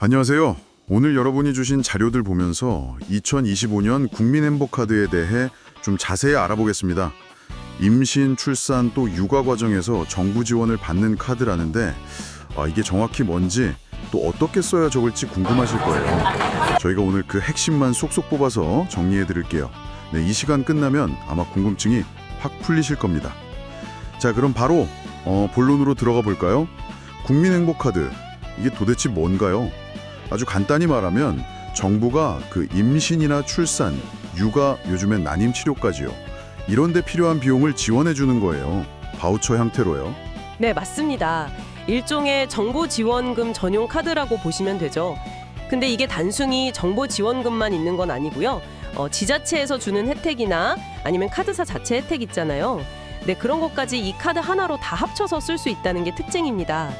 안녕하세요. 오늘 여러분이 주신 자료들 보면서 2025년 국민행복카드에 대해 좀 자세히 알아보겠습니다. 임신, 출산 또 육아 과정에서 정부 지원을 받는 카드라는데 이게 정확히 뭔지 또 어떻게 써야 적을지 궁금하실 거예요. 저희가 오늘 그 핵심만 쏙쏙 뽑아서 정리해 드릴게요. 네, 이 시간 끝나면 아마 궁금증이 확 풀리실 겁니다. 자, 그럼 바로 본론으로 들어가 볼까요? 국민행복카드, 이게 도대체 뭔가요? 아주 간단히 말하면 정부가 그 임신이나 출산, 육아, 요즘엔 난임 치료까지요. 이런 데 필요한 비용을 지원해 주는 거예요. 바우처 형태로요. 네, 맞습니다. 일종의 정보 지원금 전용 카드라고 보시면 되죠. 근데 이게 단순히 정보 지원금만 있는 건 아니고요. 지자체에서 주는 혜택이나 아니면 카드사 자체 혜택 있잖아요. 네, 그런 것까지 이 카드 하나로 다 합쳐서 쓸 수 있다는 게 특징입니다.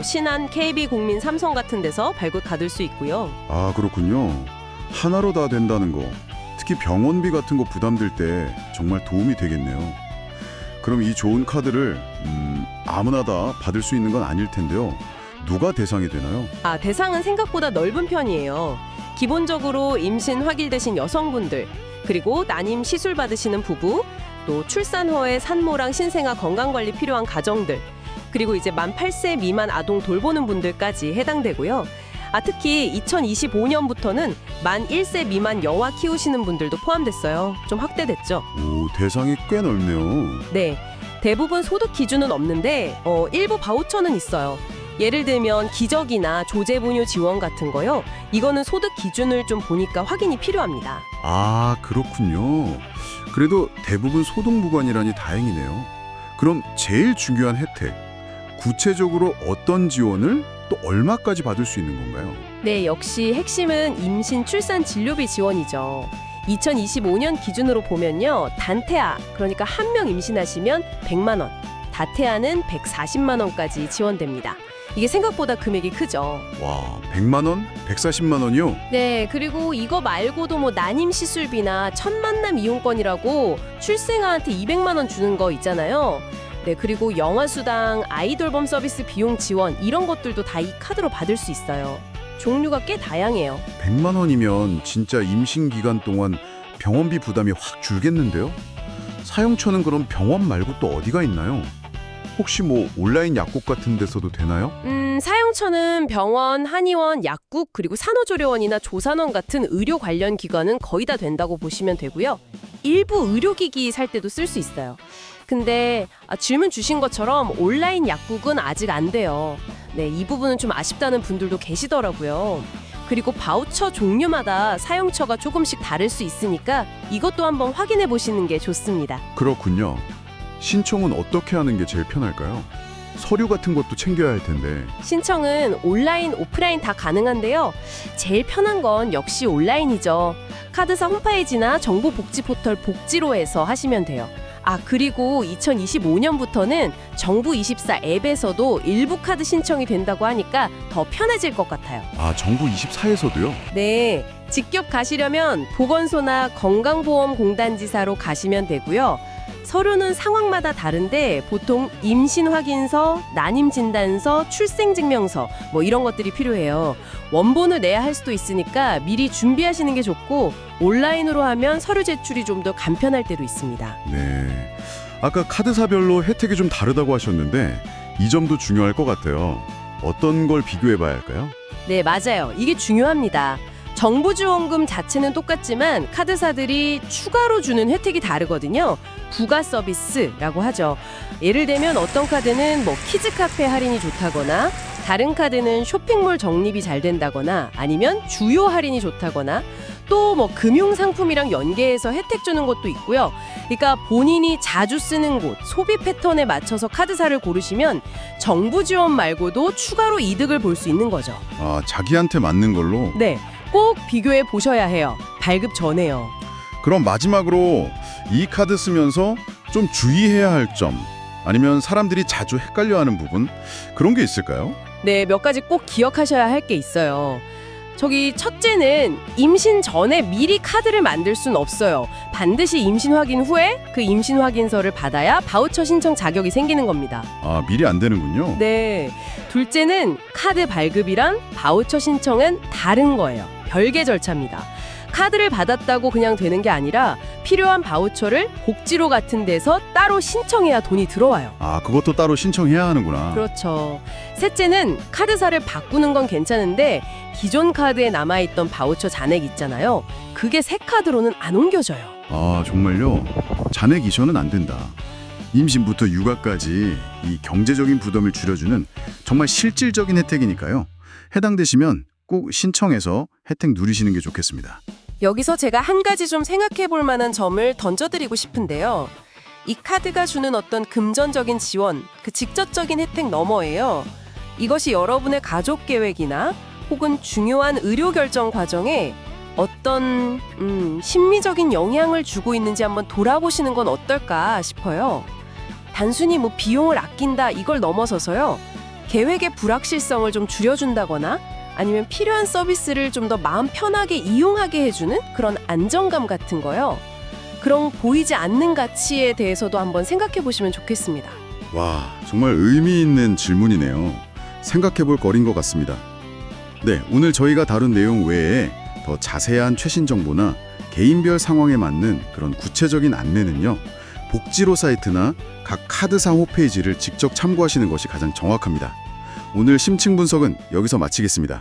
신한, KB, 국민, 삼성 같은 데서 발급 받을 수 있고요. 아, 그렇군요. 하나로 다 된다는 거. 특히 병원비 같은 거 부담될 때 정말 도움이 되겠네요. 그럼 이 좋은 카드를 아무나 다 받을 수 있는 건 아닐 텐데요. 누가 대상이 되나요? 대상은 생각보다 넓은 편이에요. 기본적으로 임신 확일되신 여성분들, 그리고 난임 시술 받으시는 부부, 또 출산 후에 산모랑 신생아 건강관리 필요한 가정들, 그리고 이제 만 8세 미만 아동 돌보는 분들까지 해당되고요. 특히 2025년부터는 만 1세 미만 여와 키우시는 분들도 포함됐어요. 좀 확대됐죠. 오, 대상이 꽤 넓네요. 네, 대부분 소득 기준은 없는데 일부 바우처는 있어요. 예를 들면 기저귀나 조제분유 지원 같은 거요. 이거는 소득 기준을 좀 보니까 확인이 필요합니다. 아, 그렇군요. 그래도 대부분 소득 무관이라니 다행이네요. 그럼 제일 중요한 혜택, 구체적으로 어떤 지원을 또 얼마까지 받을 수 있는 건가요? 네, 역시 핵심은 임신 출산 진료비 지원이죠. 2025년 기준으로 보면요. 단태아, 그러니까 한 명 임신하시면 100만 원, 다태아는 140만 원까지 지원됩니다. 이게 생각보다 금액이 크죠. 와, 100만 원? 140만 원이요? 네, 그리고 이거 말고도 난임 시술비나 첫 만남 이용권이라고 출생아한테 200만 원 주는 거 있잖아요. 네, 그리고 영아수당, 아이돌봄 서비스 비용 지원 이런 것들도 다 이 카드로 받을 수 있어요. 종류가 꽤 다양해요. 100만 원이면 진짜 임신 기간 동안 병원비 부담이 확 줄겠는데요? 사용처는 그럼 병원 말고 또 어디가 있나요? 혹시 온라인 약국 같은 데서도 되나요? 사용처는 병원, 한의원, 약국, 그리고 산후조리원이나 조산원 같은 의료 관련 기관은 거의 다 된다고 보시면 되고요. 일부 의료기기 살 때도 쓸 수 있어요. 근데 질문 주신 것처럼 온라인 약국은 아직 안 돼요. 네, 이 부분은 좀 아쉽다는 분들도 계시더라고요. 그리고 바우처 종류마다 사용처가 조금씩 다를 수 있으니까 이것도 한번 확인해 보시는 게 좋습니다. 그렇군요. 신청은 어떻게 하는 게 제일 편할까요? 서류 같은 것도 챙겨야 할 텐데. 신청은 온라인, 오프라인 다 가능한데요. 제일 편한 건 역시 온라인이죠. 카드사 홈페이지나 정보복지 포털 복지로에서 하시면 돼요. 그리고 2025년부터는 정부24 앱에서도 일부 카드 신청이 된다고 하니까 더 편해질 것 같아요. 정부 24에서도요? 네, 직접 가시려면 보건소나 건강보험공단지사로 가시면 되고요. 서류는 상황마다 다른데 보통 임신 확인서, 난임 진단서, 출생 증명서 이런 것들이 필요해요. 원본을 내야 할 수도 있으니까 미리 준비하시는 게 좋고 온라인으로 하면 서류 제출이 좀 더 간편할 때도 있습니다. 네. 아까 카드사별로 혜택이 좀 다르다고 하셨는데 이 점도 중요할 것 같아요. 어떤 걸 비교해 봐야 할까요? 네, 맞아요. 이게 중요합니다. 정부 지원금 자체는 똑같지만 카드사들이 추가로 주는 혜택이 다르거든요. 부가 서비스라고 하죠. 예를 들면 어떤 카드는 키즈 카페 할인이 좋다거나 다른 카드는 쇼핑몰 적립이 잘 된다거나 아니면 주요 할인이 좋다거나 또 금융 상품이랑 연계해서 혜택 주는 것도 있고요. 그러니까 본인이 자주 쓰는 곳, 소비 패턴에 맞춰서 카드사를 고르시면 정부 지원 말고도 추가로 이득을 볼 수 있는 거죠. 자기한테 맞는 걸로? 네, 꼭 비교해 보셔야 해요. 발급 전에요. 그럼 마지막으로 이 카드 쓰면서 좀 주의해야 할 점, 아니면 사람들이 자주 헷갈려하는 부분, 그런 게 있을까요? 네, 몇 가지 꼭 기억하셔야 할 게 있어요. 첫째는 임신 전에 미리 카드를 만들 순 없어요. 반드시 임신 확인 후에 그 임신 확인서를 받아야 바우처 신청 자격이 생기는 겁니다. 아, 미리 안 되는군요. 네. 둘째는 카드 발급이랑 바우처 신청은 다른 거예요. 별개 절차입니다. 카드를 받았다고 그냥 되는 게 아니라 필요한 바우처를 복지로 같은 데서 따로 신청해야 돈이 들어와요. 아, 그것도 따로 신청해야 하는구나. 그렇죠. 셋째는 카드사를 바꾸는 건 괜찮은데 기존 카드에 남아있던 바우처 잔액 있잖아요. 그게 새 카드로는 안 옮겨져요. 아, 정말요? 잔액 이전은 안 된다. 임신부터 육아까지 이 경제적인 부담을 줄여주는 정말 실질적인 혜택이니까요. 해당되시면 꼭 신청해서 혜택 누리시는 게 좋겠습니다. 여기서 제가 한 가지 좀 생각해 볼 만한 점을 던져드리고 싶은데요. 이 카드가 주는 어떤 금전적인 지원, 그 직접적인 혜택 너머예요. 이것이 여러분의 가족 계획이나 혹은 중요한 의료 결정 과정에 어떤 심리적인 영향을 주고 있는지 한번 돌아보시는 건 어떨까 싶어요. 단순히 뭐 비용을 아낀다 이걸 넘어서서요. 계획의 불확실성을 좀 줄여준다거나 아니면 필요한 서비스를 좀 더 마음 편하게 이용하게 해주는 그런 안정감 같은 거요. 그런 보이지 않는 가치에 대해서도 한번 생각해 보시면 좋겠습니다. 와, 정말 의미 있는 질문이네요. 생각해 볼 거리인 것 같습니다. 네, 오늘 저희가 다룬 내용 외에 더 자세한 최신 정보나 개인별 상황에 맞는 그런 구체적인 안내는요. 복지로 사이트나 각 카드사 홈페이지를 직접 참고하시는 것이 가장 정확합니다. 오늘 심층 분석은 여기서 마치겠습니다.